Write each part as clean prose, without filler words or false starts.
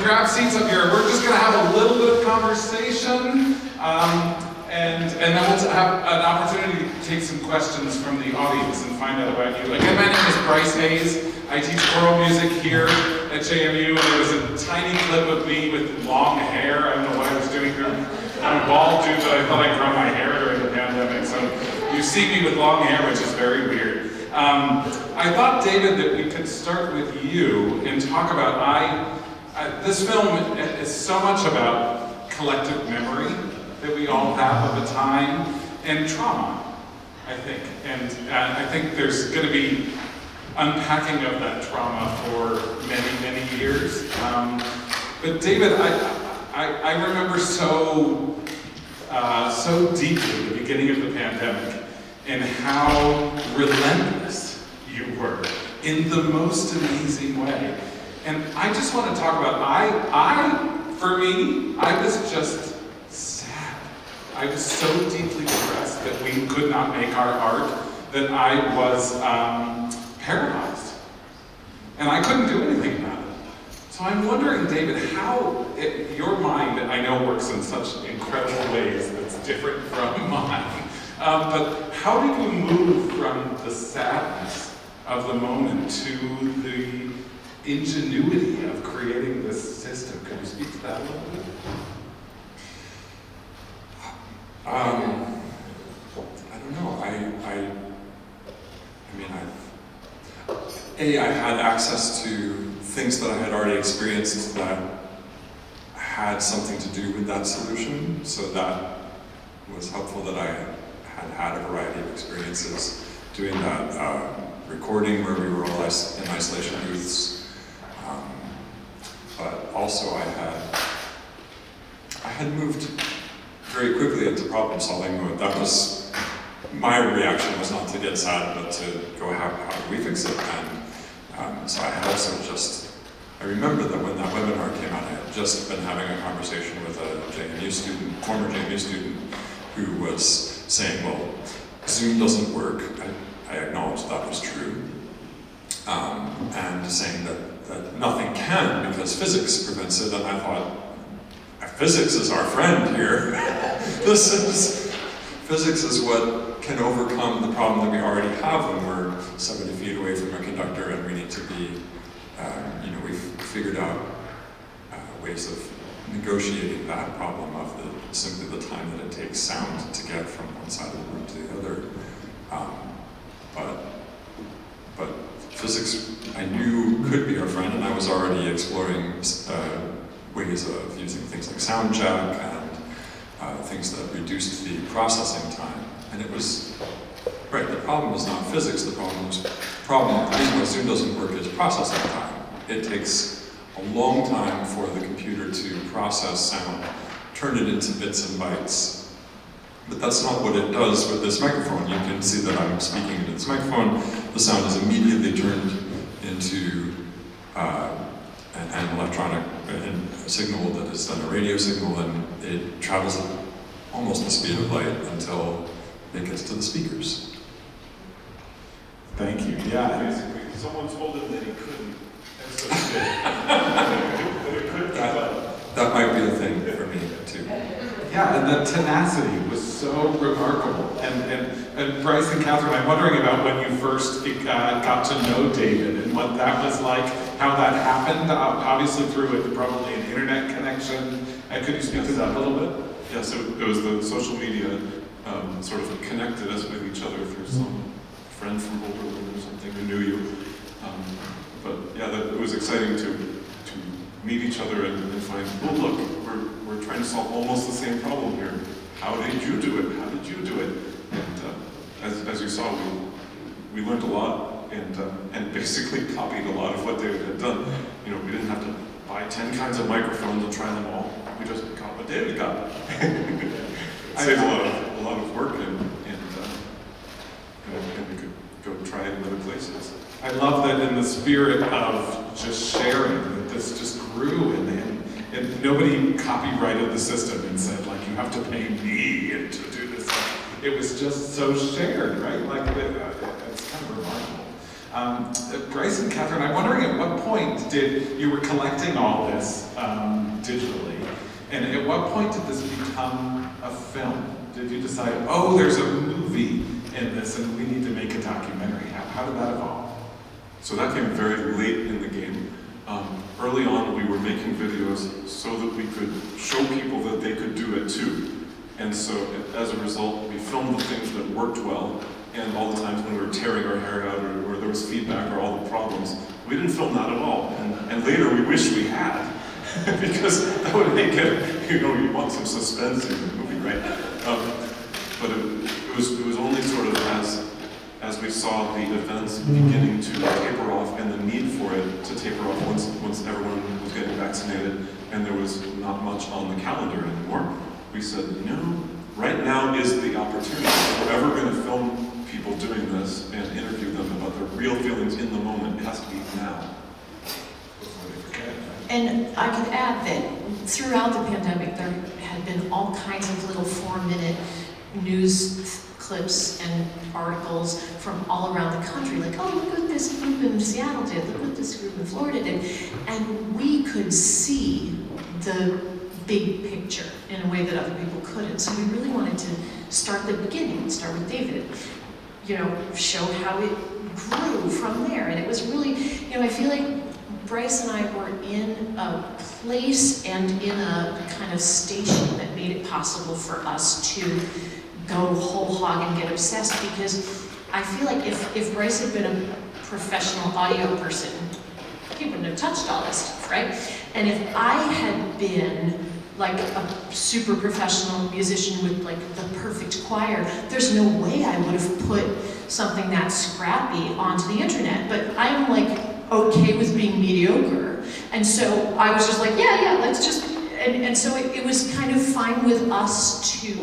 grab seats up here. We're just going to have a little bit of conversation, and then we'll have an opportunity to take some questions from the audience and find out about you. Again, my name is Bryce Hayes. I teach choral music here at JMU, and there was a tiny clip of me with long hair. I don't know what I was doing here. I'm a bald dude, but I thought I'd grow my hair during the pandemic, so you see me with long hair, which is very weird. I thought, David, that we could start with you and talk about, this film is so much about collective memory that we all have of a time, and trauma, I think. And I think there's going to be unpacking of that trauma for many, many years. But David, I remember so deeply the beginning of the pandemic and how relentless you were in the most amazing way. And I just want to talk about, for me, I was just sad. I was so deeply depressed that we could not make our art that I was paralyzed. And I couldn't do anything about it. So I'm wondering, David, how your mind, I know, works in such incredible ways that's different from mine. But how did you move from the sadness of the moment to the ingenuity of creating this system? Could you speak to that a little bit? I don't know. I had access to things that I had already experienced that had something to do with that solution, so that was helpful that I had a variety of experiences doing that recording where we were all in isolation booths. But also I had moved very quickly into problem solving mode. That was, my reaction was not to get sad, but to go, how do we fix it? And so I had also I remember that when that webinar came out, I had just been having a conversation with a JMU student, former JMU student, who was saying, well, Zoom doesn't work. I acknowledged that was true. And saying that nothing can because physics prevents it, and I thought, physics is our friend here. Physics is what can overcome the problem that we already have when we're 70 feet away from a conductor and we need to be, we've figured out ways of negotiating that problem of simply the time that it takes sound to get from one side of the room to the other. But physics, I knew could be our friend, and I was already exploring ways of using things like sound check and things that reduced the processing time. And it was, right, the problem is not physics, the reason why Zoom doesn't work is processing time. It takes a long time for the computer to process sound, turn it into bits and bytes. But that's not what it does with this microphone. You can see that I'm speaking into this microphone. The sound is immediately turned into an electronic signal that is then a radio signal, and it travels at almost the speed of light until it gets to the speakers. Thank you. Yeah. Basically, someone told him that he couldn't, and so he did. That might be a thing for me too. Yeah, and the tenacity was so remarkable. And Bryce and Kathryn, I'm wondering about when you first got to know David and what that was like, how that happened, obviously through probably an internet connection. Could you speak to that a little bit? Yeah, so it was the social media sort of connected us with each other through some friend from Boulder or something who knew you. But yeah, it was exciting to meet each other and find, oh look, we're trying to solve almost the same problem here. How did you do it? How did you do it? And as you saw, we learned a lot and basically copied a lot of what David had done. You know, we didn't have to buy 10 kinds of microphones and try them all. We just got what David got. It saved a lot of work and we could go try it in other places. I love that in the spirit of just sharing, that this just grew and nobody copyrighted the system and said, like, you have to pay me to do this. It was just so shared, right? Like, it's kind of remarkable. Bryce and Kathryn, I'm wondering at what point you were collecting all this digitally, and at what point did this become a film? Did you decide, oh, there's a movie in this and we need to make a documentary? How did that evolve? So that came very late in the game. Early on, we were making videos so that we could show people that they could do it too. And so as a result, we filmed the things that worked well, and all the times when we were tearing our hair out or there was feedback or all the problems, we didn't film that at all. And later we wish we had, because that would make it, you want some suspense in the movie, right? But it was only sort of as we saw the events beginning to taper off and the need for it to taper off once everyone was getting vaccinated and there was not much on the calendar anymore, we said, right now is the opportunity. If we're ever going to film people doing this and interview them about their real feelings in the moment, it has to be now. And I could add that throughout the pandemic, there had been all kinds of little 4-minute news clips and articles from all around the country, like, oh, look what this group in Seattle did, look what this group in Florida did. And we could see the big picture in a way that other people couldn't. So we really wanted to start the beginning, start with David, show how it grew from there. And it was really, I feel like Bryce and I were in a place and in a kind of station that made it possible for us to go whole hog and get obsessed, because I feel like if Bryce had been a professional audio person, he wouldn't have touched all this stuff, right? And if I had been like a super professional musician with like the perfect choir, there's no way I would have put something that scrappy onto the internet. But I'm like okay with being mediocre. And so I was just like, yeah, let's just, and so it was kind of fine with us to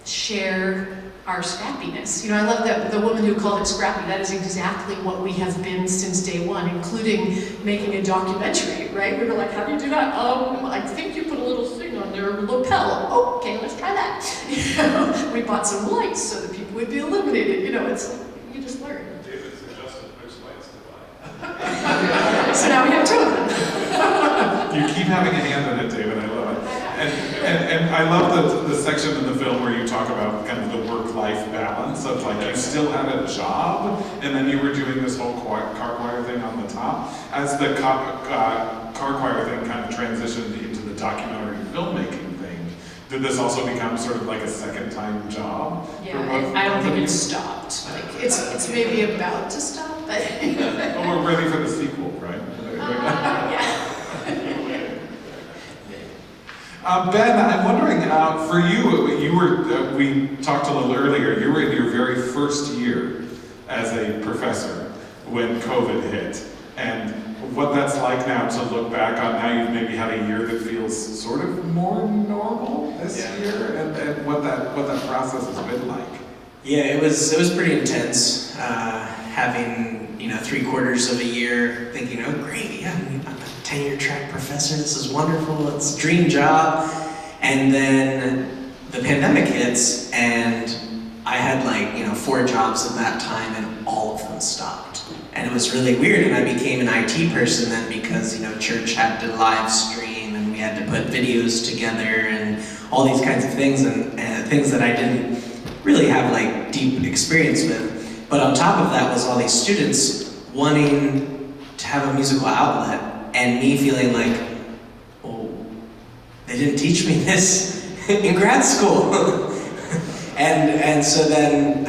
share our scrappiness. I love that the woman who called it scrappy, that is exactly what we have been since day one, including making a documentary, right? We were like, how do you do that? I think you put a little thing on their lapel. Okay, let's try that. We bought some lights so that people would be illuminated. It's like, you just learn. David suggested which lights to buy. So now we have 2 of them. You keep having a hand in it, David. I love it. And I love the section in the film where you talk about kind of the work-life balance of like you still had a job and then you were doing this whole car choir thing on the top. As the car choir thing kind of transitioned into the documentary filmmaking thing, did this also become sort of like a second-time job? Yeah, I don't think it stopped. Like it's maybe about to stop, but we're ready for the sequel, right? yeah. Ben, I'm wondering, for you were, we talked a little earlier, you were in your very first year as a professor when COVID hit, and what that's like now to look back on. Now you've maybe had a year that feels sort of more normal this year, and what that process has been like. Yeah, it was pretty intense, having 3/4 of a year thinking, oh great, yeah, I'm a tenure track professor, this is wonderful, it's a dream job. And then the pandemic hits, and I had 4 jobs at that time, and all of them stopped. And it was really weird, and I became an IT person then because church had to live stream, and we had to put videos together, and all these kinds of things, and things that I didn't really have deep experience with. But on top of that was all these students wanting to have a musical outlet, and me feeling like, oh, they didn't teach me this in grad school. and so then,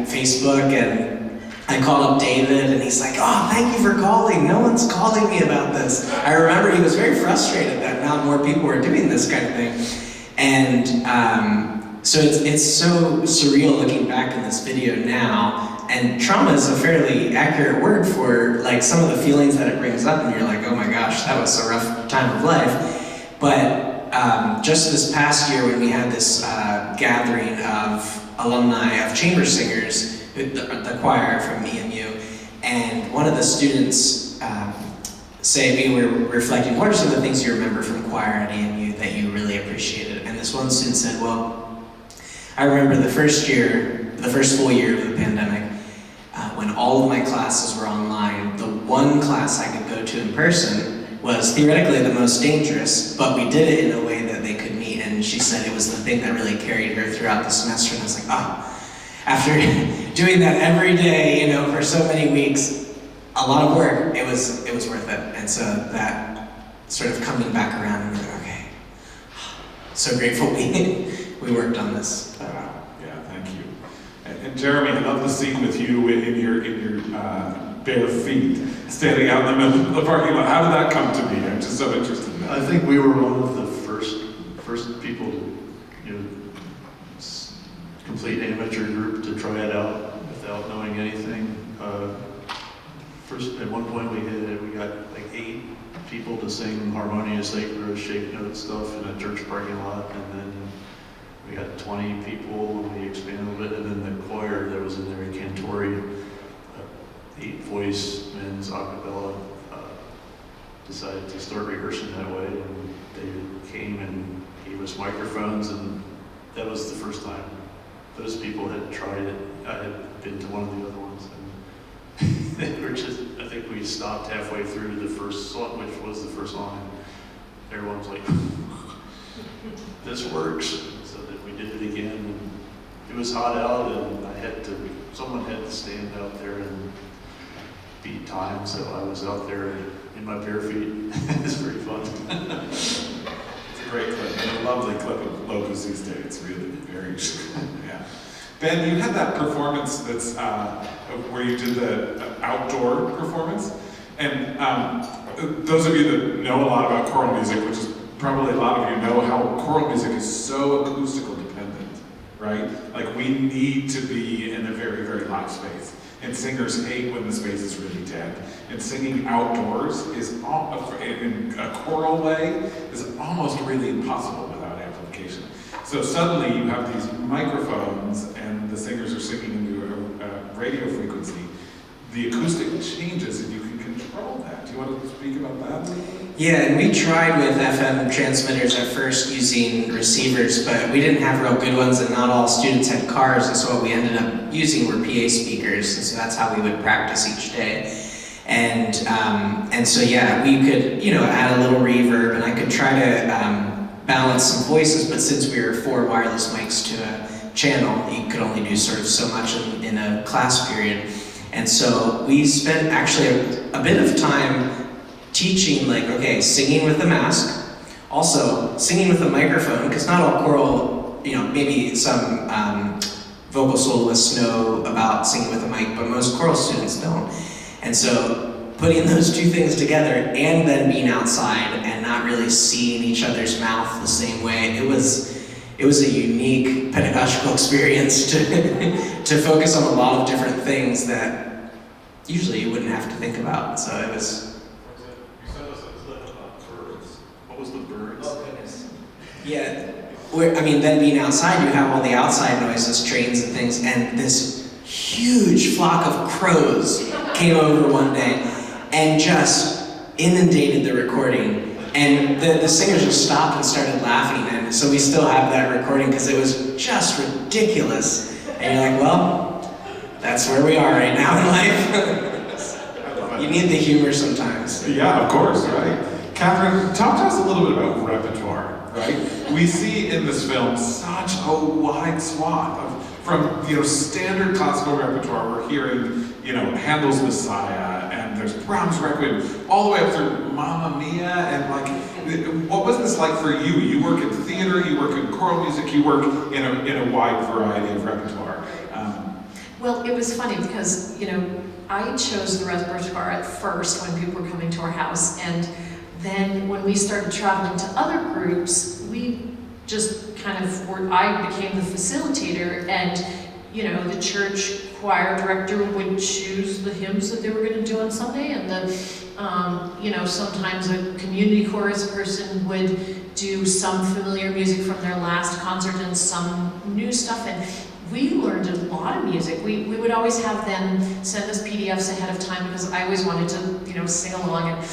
Facebook, and I called up David, and he's like, oh, thank you for calling. No one's calling me about this. I remember he was very frustrated that not more people were doing this kind of thing. And so it's so surreal looking back in this video now. And trauma is a fairly accurate word for some of the feelings that it brings up, and you're like, oh my gosh, that was a rough time of life. But just this past year when we had this gathering of alumni of chamber singers, the choir from EMU, and one of the students we were reflecting, what are some of the things you remember from choir at EMU that you really appreciated? And this one student said, well, I remember the first full year of the pandemic, when all of my classes were online. The one class I could go to in person was theoretically the most dangerous, but we did it in a way that they could meet, and she said it was the thing that really carried her throughout the semester, and I was like, oh, after doing that every day, you know, for so many weeks, a lot of work, it was worth it. And so that sort of coming back around, and like, okay, so grateful we worked on this. Yeah, thank you. And Jeremy, I love the scene with you in your bare feet, standing out in the middle of the parking lot. How did that come to be? I'm just so interested in that. I think we were one of the first people to, you know, complete amateur group to try it out without knowing anything. First, at one point we got like 8 people to sing harmonious sacred shape note stuff in a church parking lot, and then we had 20 people, and we expanded a little bit, and then the choir that was in there, Cantori, 8-voice men's a cappella, decided to start rehearsing that way, and David came and gave us microphones, and that was the first time those people had tried it. I had been to one of the other ones, and they were just, I think we stopped halfway through the first song, which was the first song, and everyone was like, this works. So that we did it again, and it was hot out, and someone had to stand out there and beat time, so I was out there in my bare feet. It's pretty fun. It's a great clip, and a lovely clip of Locust these days. Really, very, yeah. Ben, you had that performance that's where you did the outdoor performance, and those of you that know a lot about choral music, which is probably a lot of you know how choral music is so acoustical dependent, right? Like we need to be in a very, very loud space. And singers hate when the space is really dead. And singing outdoors is, in a choral way, is almost really impossible without amplification. So suddenly you have these microphones and the singers are singing into a radio frequency. The acoustic changes and you can control that. Do you want to speak about that? Yeah, and we tried with FM transmitters at first using receivers, but we didn't have real good ones, and not all students had cars, and so what we ended up using were PA speakers, and so that's how we would practice each day. And so yeah, we could, you know, add a little reverb, and I could try to balance some voices, but since we were 4 wireless mics to a channel, you could only do sort of so much in a class period. And so we spent actually a bit of time teaching, like, okay, singing with a mask, also singing with a microphone, because not all choral, you know, maybe some vocal soloists know about singing with a mic, but most choral students don't. And so putting those two things together and then being outside and not really seeing each other's mouth the same way, it was a unique pedagogical experience to focus on a lot of different things that usually you wouldn't have to think about. So it was. You sent us a clip about birds. What was the birds? Oh goodness. Yeah. Then being outside, you have all the outside noises, trains and things, and this huge flock of crows came over one day and just inundated the recording. And the singers just stopped and started laughing, and so we still have that recording because it was just ridiculous. And you're like, well, that's where we are right now in life. You need the humor sometimes. Yeah, of course, right? Kathryn, talk to us a little bit about repertoire, right? We see in this film such a wide swath from standard classical repertoire. We're hearing, Handel's Messiah, and there's Brahms' Requiem, all the way up through Mamma Mia, and what was this like for you? You work in theater, you work in choral music, you work in a wide variety of repertoire. Well, it was funny because, I chose the repertoire at first when people were coming to our house, and then when we started traveling to other groups, we just I became the facilitator, and the church choir director would choose the hymns that they were going to do on Sunday, and sometimes a community chorus person would do some familiar music from their last concert and some new stuff, and we learned a lot of music. We would always have them send us PDFs ahead of time because I always wanted to, sing along,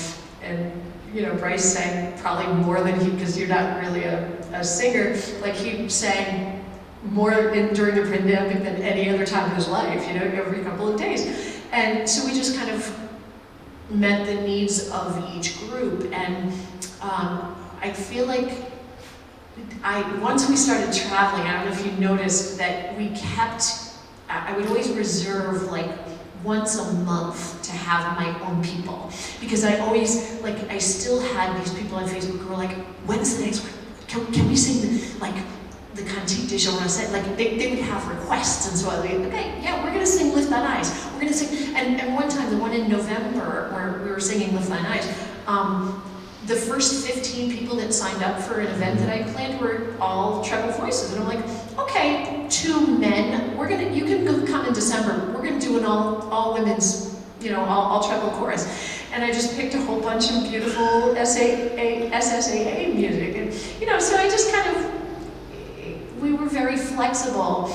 and Bryce sang probably more than because you're not really a singer, like he sang more during the pandemic than any other time in his life, every couple of days. And so we just kind of met the needs of each group. And I feel like once we started traveling, I don't know if you noticed that I would always reserve like once a month to have my own people. Because I always, like, I still had these people on Facebook who were like, when's the next, can we sing the Cantique de Jour? Like, they would have requests, and so I would be, okay, yeah, we're gonna sing Lift Thine Eyes. We're gonna sing, and one time, the one in November, where we were singing Lift Thine Eyes, the first 15 people that signed up for an event that I planned were all treble voices, and I'm like, okay, 2 men, you can come in December, we're gonna do an all women's, all treble chorus. And I just picked a whole bunch of beautiful SSAA music, and so I just kind of, we were very flexible,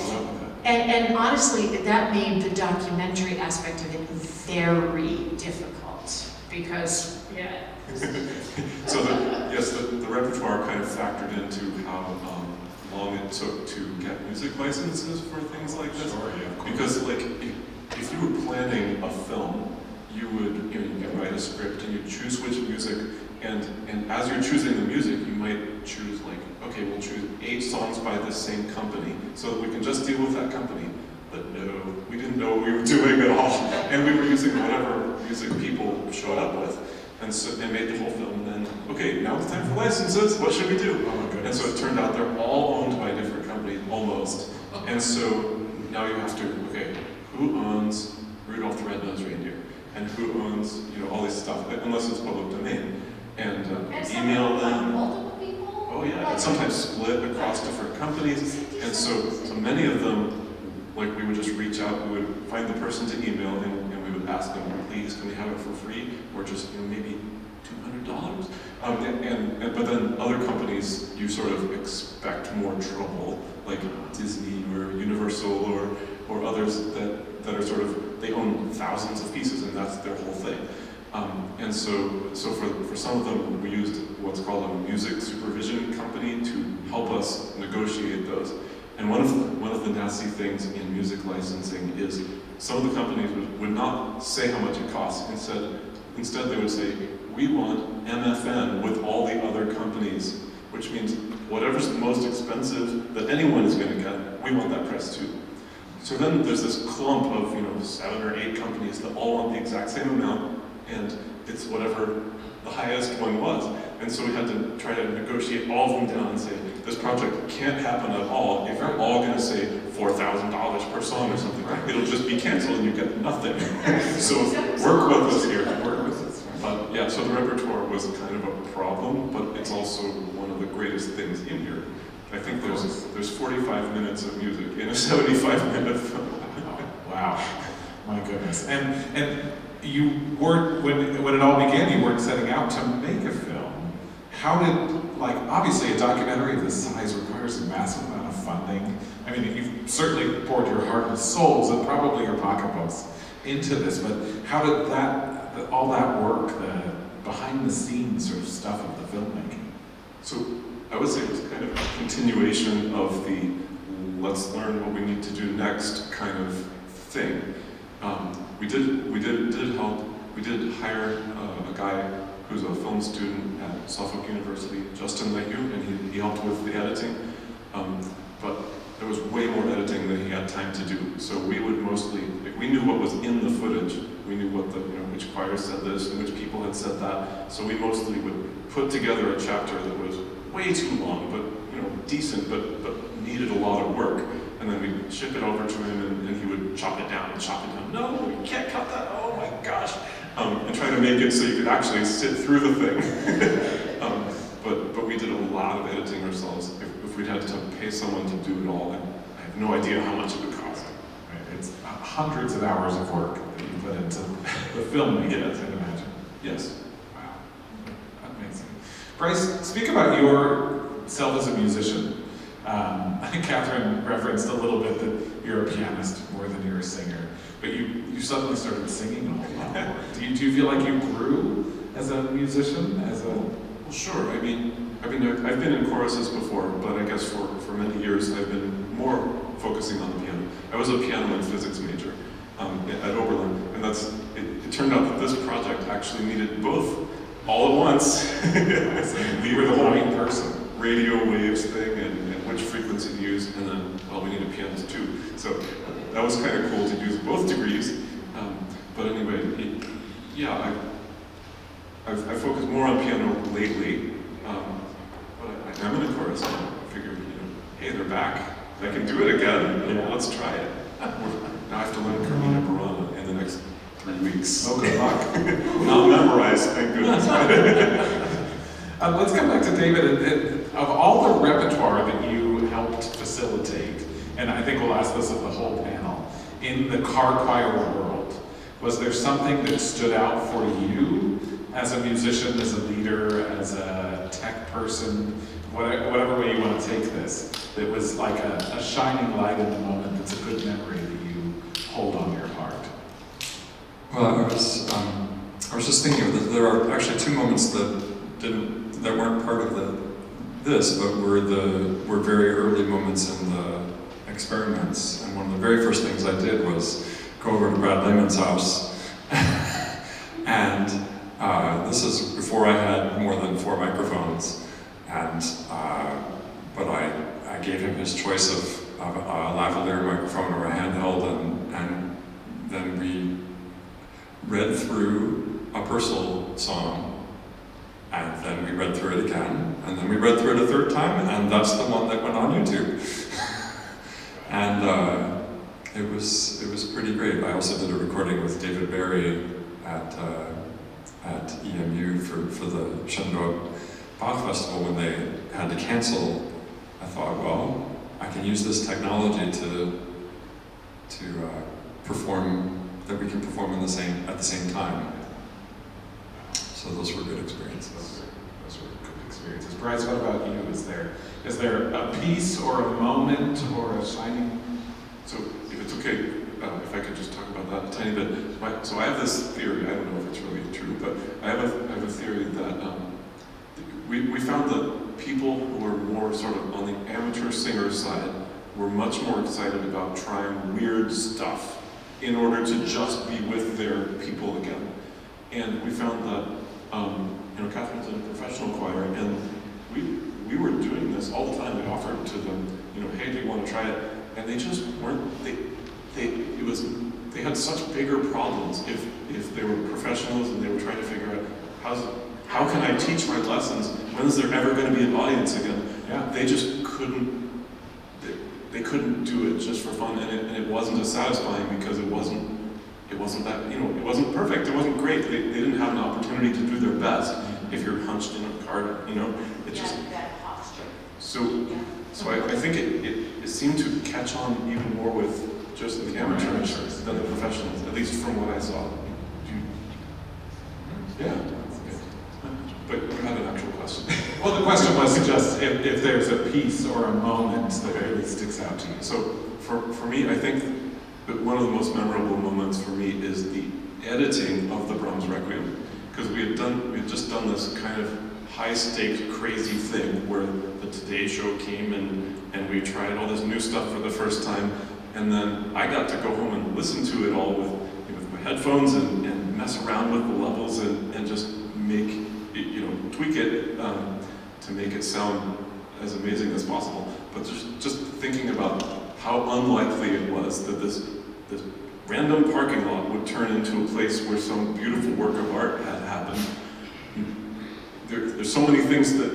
and honestly, that made the documentary aspect of it very difficult, because, So the repertoire kind of factored into how long it took to get music licenses for things like this. Sure, yeah, of course. Because like if you were planning a film, you would you write a script and you choose which music, and as you're choosing the music, you might choose like, okay, we'll choose 8 songs by this same company so that we can just deal with that company. But no, we didn't know what we were doing at all, and we were using whatever music people showed up with. And so they made the whole film, and then, okay, now it's time for licenses, what should we do? Oh my goodness. And so it turned out they're all owned by different companies, almost. And so now you have to, okay, who owns Rudolph the Red-Nosed Reindeer? And who owns, all this stuff, unless it's public domain. And email them. Multiple people? Oh yeah, and sometimes split across different companies. And so many of them, like we would just reach out, we would find the person to email, and we would ask them, please, can we have it for free? Or just maybe $200? But then other companies, you sort of expect more trouble, like Disney or Universal or others that are sort of, they own thousands of pieces, and that's their whole thing. And so for some of them, we used what's called a music supervision company to help us negotiate those. And one of the nasty things in music licensing is some of the companies would not say how much it costs. Instead they would say, we want MFN with all the other companies, which means whatever's the most expensive that anyone is going to get, we want that price too. So then there's this clump of 7 or 8 companies that all want the exact same amount, and it's whatever the highest one was. And so we had to try to negotiate all of them down and say, this project can't happen at all if you're all going to say $4,000 per song or something. It'll just be canceled and you get nothing. So work with us here. Work with us. But yeah, so the repertoire was kind of a problem, but it's also one of the greatest things in here. I think there's 45 minutes of music in a 75-minute film. Wow, my goodness. And you weren't, when it all began, you weren't setting out to make a film. How did, obviously a documentary of this size requires a massive amount of funding. I mean, you've certainly poured your heart and souls and probably your pocketbooks into this, but how did all that work, the behind the scenes sort of stuff of the filmmaking? So I would say it was kind of a continuation of the let's learn what we need to do next kind of thing. We did hire a guy who's a film student at Suffolk University, Justin Leahy, and he helped with the editing. But there was way more editing than he had time to do. So we would mostly, we knew what was in the footage. We knew what which choir said this and which people had said that. So we mostly would put together a chapter that was way too long, but decent, but needed a lot of work. And then we'd ship it over to him, and he would chop it down and chop it down. No, you can't cut that. Oh my gosh! And try to make it so you could actually sit through the thing. But we did a lot of editing ourselves. If we'd had to pay someone to do it all, I have no idea how much it would cost. Right. It's hundreds of hours of work that you put into the filmmaking, I can imagine. Yes. Wow, amazing. Bryce, speak about yourself as a musician. I think Kathryn referenced a little bit that you're a pianist more than you're a singer, but you suddenly started singing a lot more. Do you feel like you grew as a musician? Well, sure. I mean, I've been in choruses before, but I guess for many years I've been more focusing on the piano. I was a piano and physics major at Oberlin. and it turned out that this project actually needed both all at once. You were the right person. Radio waves thing and which frequency to use, and then, well, we needed pianos too. So that was kind of cool to use both degrees. But anyway, I've focused more on piano lately. But I'm in a chorus, and I figured, hey, they're back. I can do it again. Yeah. Let's try it. Now I have to learn Carmina Burana in the next 3 weeks. Oh, good luck. Not memorized, thank goodness. Let's come back to David. Of all the repertoire that you helped facilitate, and I think we'll ask this of the whole panel, in the car choir world, was there something that stood out for you as a musician, as a leader, as a tech person, whatever way you want to take this, that was like a shining light in the moment that's a good memory that you hold on your heart? Well, I was just thinking that there are actually two moments that weren't part of this, but were very early moments in the experiments. And one of the very first things I did was go over to Brad Lehman's house, and this is before I had more than 4 microphones, and but I gave him his choice of a lavalier microphone or a handheld, and then we read through a Purcell song. And then we read through it again, and then we read through it a third time, and that's the one that went on YouTube. And it was pretty great. I also did a recording with David Bergey at EMU for the Shandor Bach Festival when they had to cancel. I thought, well, I can use this technology to perform, that we can perform at the same time. So those were good experiences. Those were good experiences. Bryce, what about you? Is there a piece or a moment or a shining? So if it's okay, if I could just talk about that a tiny bit. So I have this theory, I don't know if it's really true, but I have a theory that we found that people who were more sort of on the amateur singer side were much more excited about trying weird stuff in order to just be with their people again. And we found that Kathryn's in a professional choir, and we were doing this all the time. We offered to them, hey, do you want to try it? And they just weren't. They had such bigger problems if they were professionals and they were trying to figure out how can I teach my lessons? When is there ever going to be an audience again? Yeah. They just couldn't. They couldn't do it just for fun, and it wasn't as satisfying because it wasn't that, it wasn't perfect, it wasn't great. They didn't have an opportunity to do their best if you're hunched in a cart, it's just. That posture. So I think it seemed to catch on even more with just the amateurs than the professionals, at least from what I saw. Yeah. But you had an actual question. Well, the question was just if there's a piece or a moment that really sticks out to you. So for me, I think that one of the most memorable moments for me is the editing of the Brahms Requiem, because we had just done this kind of high-stakes, crazy thing where the Today Show came and we tried all this new stuff for the first time, and then I got to go home and listen to it all with my headphones and mess around with the levels and just make it, tweak it to make it sound as amazing as possible. But just thinking about how unlikely it was that this random parking lot would turn into a place where some beautiful work of art had happened. There's so many things that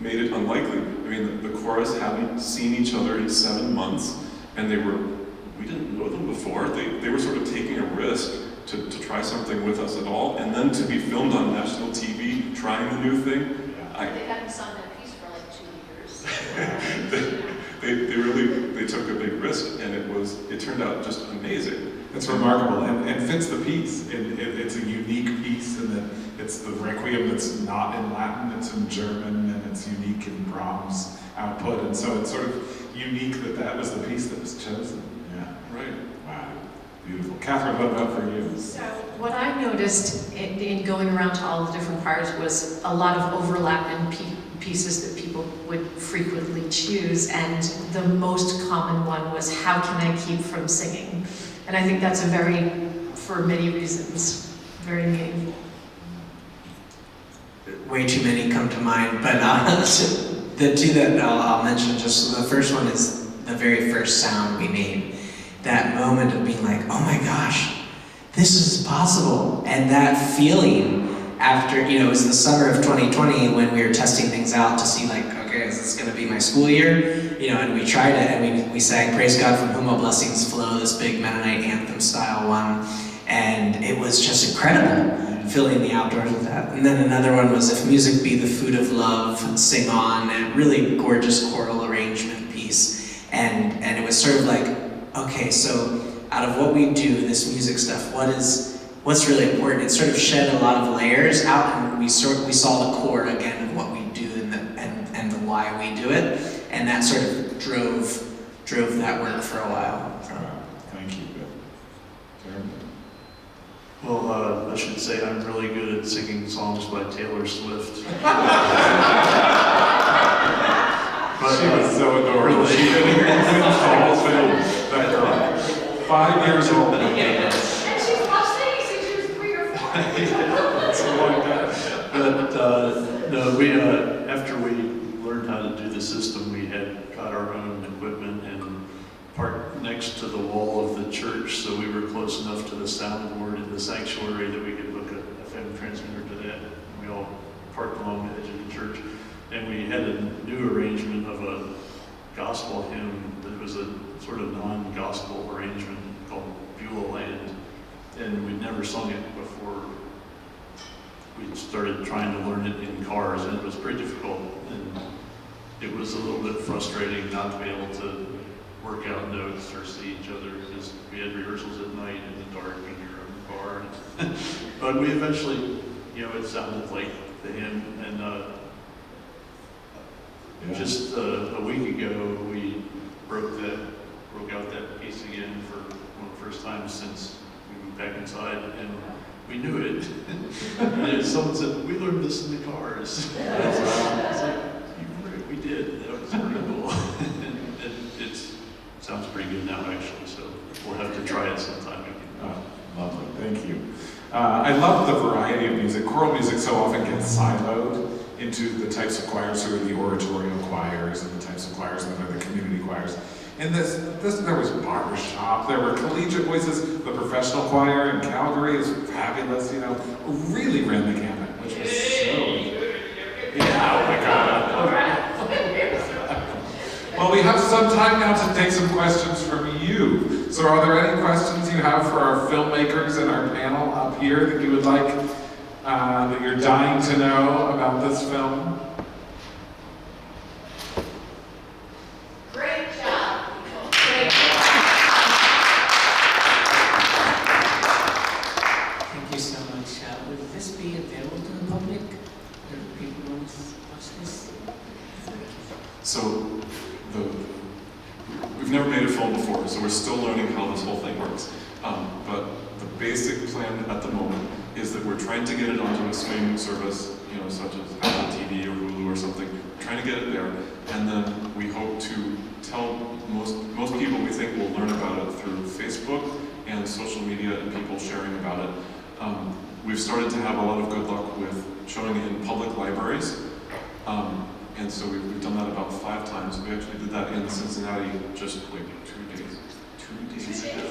made it unlikely. I mean, the chorus hadn't seen each other in 7 months, and we didn't know them before. They were sort of taking a risk to try something with us at all, and then to be filmed on national TV trying the new thing. They hadn't sung that piece for like 2 years. They took a big risk, and it turned out just amazing. It's remarkable and fits the piece. It's a unique piece in that it's the Requiem that's not in Latin, it's in German, and it's unique in Brahms' output, and so it's sort of unique that was the piece that was chosen. Yeah. Right. Wow. Beautiful. Kathryn, what about for you? So what I noticed in going around to all the different choirs was a lot of overlap in pieces that people would frequently choose, and the most common one was, how can I keep from singing? And I think that's a very for many reasons. Very meaningful. Way too many come to mind, but the two that I'll mention, just the first one is the very first sound we made. That moment of being like, oh my gosh, this is possible. And that feeling after, it was the summer of 2020 when we were testing things out to see like, okay, is this gonna be my school year? And we tried it and we sang Praise God from Whom All Blessings Flow, this big Mennonite anthem style one. And it was just incredible, filling the outdoors with that. And then another one was If Music Be the Food of Love, Sing On, a really gorgeous choral arrangement piece. And it was sort of like, okay, so out of what we do, this music stuff, what's really important? It sort of shed a lot of layers out, and we saw the core again of what we do and the why we do it. And that sort of drove that work for a while. Thank you. Jeremy? Well, I should say I'm really good at singing songs by Taylor Swift. She was so adorable. She didn't finish the whole film. That girl. 5 years old. And she stopped singing since she was 3 or 4. That's a long time. But no, we after we learned how to do the system, we had got our own equipment and parked next to the wall of the church, so we were close enough to the soundboard in the sanctuary that we could hook a FM transmitter to that. We all parked along the edge of the church, and we had a new arrangement of a gospel hymn that was a sort of non-gospel arrangement called Beulah Land, and we'd never sung it before. We started trying to learn it in cars, and it was pretty difficult, and it was a little bit frustrating not to be able to work out notes or see each other, because we had rehearsals at night in the dark in your own car. But we eventually, it sounded like the hymn, and just a week ago we broke out that piece again for one of the first times since we moved back inside, and we knew it. And someone said, we learned this in the cars. I was like, we did. That was pretty cool. And it sounds pretty good now, actually, so we'll have to try it sometime again. Lovely, thank you. I love the variety of music. Choral music so often gets siloed into the types of choirs who are the oratorio choirs and the types of choirs that are the community choirs. In this there was barbershop, there were collegiate voices, the professional choir in Calgary is fabulous, really ran the gamut, which was so... Yeah, oh my God. Well, we have some time now to take some questions from you. So are there any questions you have for our filmmakers in our panel up here that you would like, that you're dying to know about this film? Great job. Thank you so much. Will this be available to the public? Do people want to watch this? So, we've never made a film before, so we're still learning how this whole thing works. But the basic plan at the moment is that we're trying to get it onto a streaming service, such as Apple TV or Hulu or something. We're trying to get it there, and then we hope to tell most people we think will learn about it through Facebook and social media and people sharing about it. We've started to have a lot of good luck with showing it in public libraries. And so we've done that about 5 times. We actually did that in Cincinnati just like 2 days ago.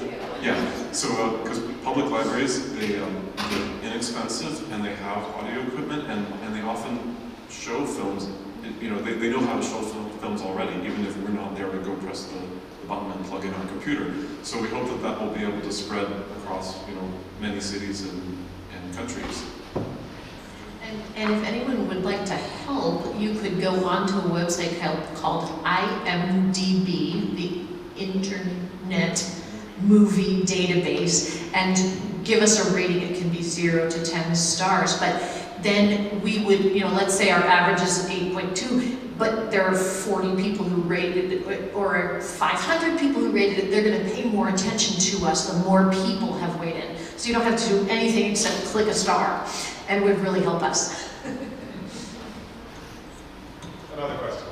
Yeah, so because public libraries, they're inexpensive and they have audio equipment and they often show films. They know how to show films already, even if we're not there to go press the button and plug in our computer. So we hope that will be able to spread across many cities and countries. And if anyone would like to help, you could go onto a website called IMDb, the Internet Movie Database, and give us a rating. It can be 0 to 10 stars, but then we would, let's say our average is 8.2, but there are 40 people who rated it, or 500 people who rated it. They're going to pay more attention to us the more people have weighed in. So you don't have to do anything except click a star, and it would really help us. Another question.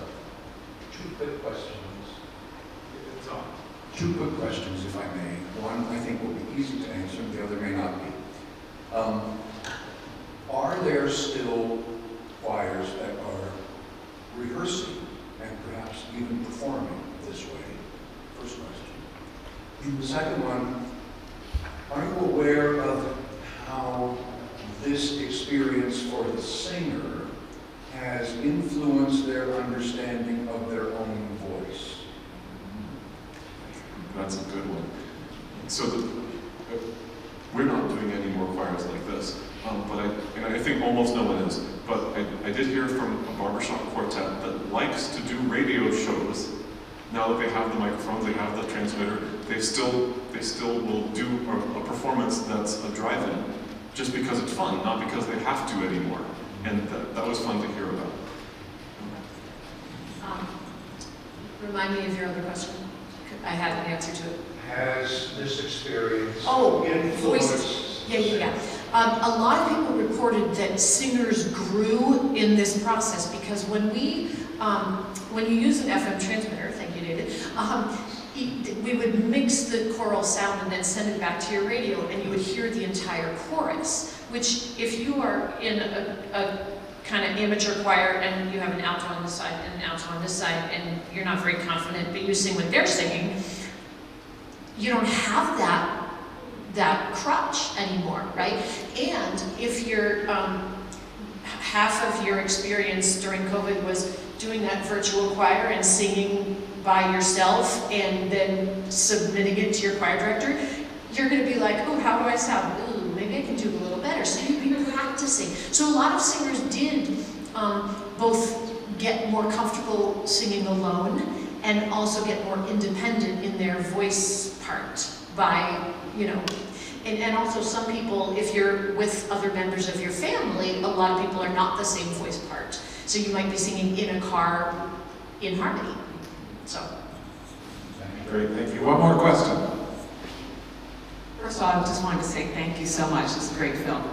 2 quick questions. It's on. 2 quick questions, if I may. One, I think will be easy to answer, the other may not be. Are there still choirs that are rehearsing and perhaps even performing this way? First question. The second one, are you aware of how this experience for the singer has influenced their understanding of their own voice? That's a good one. So we're not doing any more choirs like this, but I think almost no one is. But I did hear from a barbershop quartet that likes to do radio shows. Now that they have the microphones, they have the transmitter, they still will do a performance that's a drive-in, just because it's fun, not because they have to anymore. And that was fun to hear about. Remind me of your other question. I had an answer to it. Has this experience Voices. influenced? Yeah. A lot of people reported that singers grew in this process because when you use an FM transmitter, thank you, David, we would mix the choral sound and then send it back to your radio, and you would hear the entire chorus. Which, if you are in a kind of amateur choir and you have an alto on this side and an alto on this side, and you're not very confident, but you sing what they're singing, you don't have that crutch anymore, right? And if you're half of your experience during COVID was doing that virtual choir and singing by yourself and then submitting it to your choir director, you're going to be like, oh, how do I sound? Ooh, maybe I can do a little better. So you'd be practicing. So a lot of singers did both get more comfortable singing alone and also get more independent in their voice part by, and also some people, if you're with other members of your family, a lot of people are not the same voice part. So you might be singing in a car in harmony. So. Great, thank you. One more question. First of all, I just wanted to say thank you so much. It's a great film.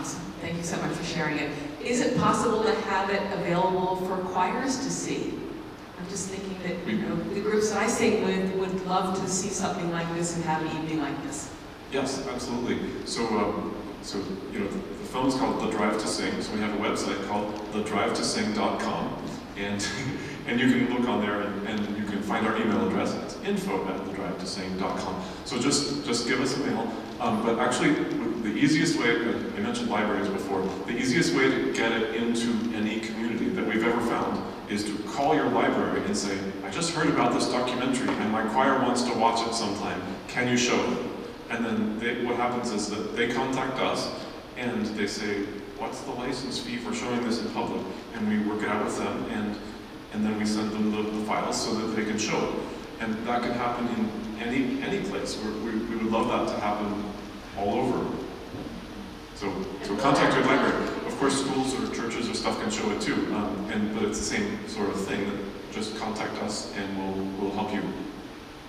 So thank you so much for sharing it. Is it possible to have it available for choirs to see? I'm just thinking that the groups that I sing with would love to see something like this and have an evening like this. Yes, absolutely. So the film's called The Drive to Sing. So we have a website called thedrivetosing.com, and you can look on there and you can find our email address. It's info@thedrivetosing.com. So just give us a mail. But actually, the easiest way, I mentioned libraries before, the easiest way to get it into any community that we've ever found is to call your library and say, I just heard about this documentary and my choir wants to watch it sometime. Can you show it? And then what happens is that they contact us and they say, what's the license fee for showing this in public? And we work it out with them, and then we send them the files so that they can show it. And that can happen in any place. We would love that to happen all over. So contact your library. Of course, schools or churches or stuff can show it too, but it's the same sort of thing. That just contact us and we'll help you.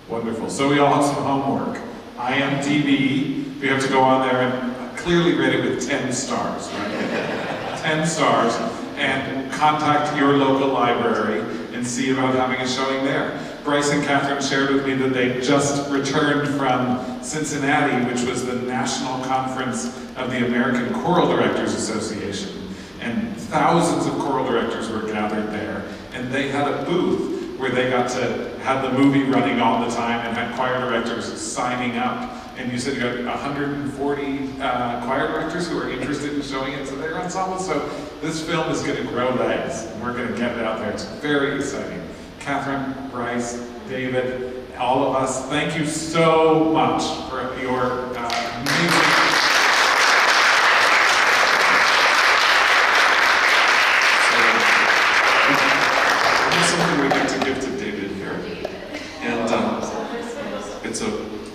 Wonderful. So we all have some homework. IMDb, we have to go on there and clearly rate it with 10 stars, right? 10 stars, and contact your local library and see about having a showing there. Bryce and Kathryn shared with me that they just returned from Cincinnati, which was the National Conference of the American Choral Directors Association. And thousands of choral directors were gathered there. And they had a booth where they got to have the movie running all the time and had choir directors signing up. And you said you got 140 choir directors who are interested in showing it to their ensemble. So this film is going to grow legs, and we're going to get it out there. It's very exciting. Kathryn, Bryce, David, all of us, thank you so much for your amazing... Something we'd like to give to David here, and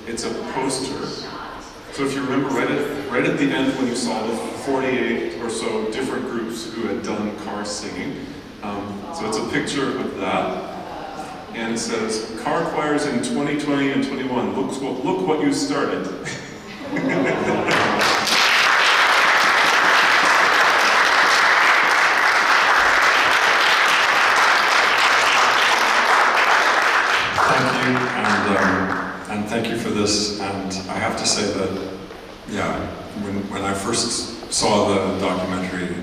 it's a poster. So if you remember, right at the end when you saw the 48 or so different groups who had done car singing, so it's a picture of that, and it says, "Car choirs in 2020 and 21. Look what you started." And thank you for this, and I have to say when I first saw the documentary, it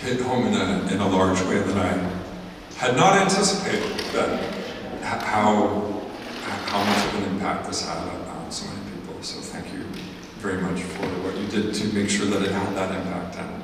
hit home in a large way that I had not anticipated, that how much of an impact this had on so many people. So thank you very much for what you did to make sure that it had that impact. And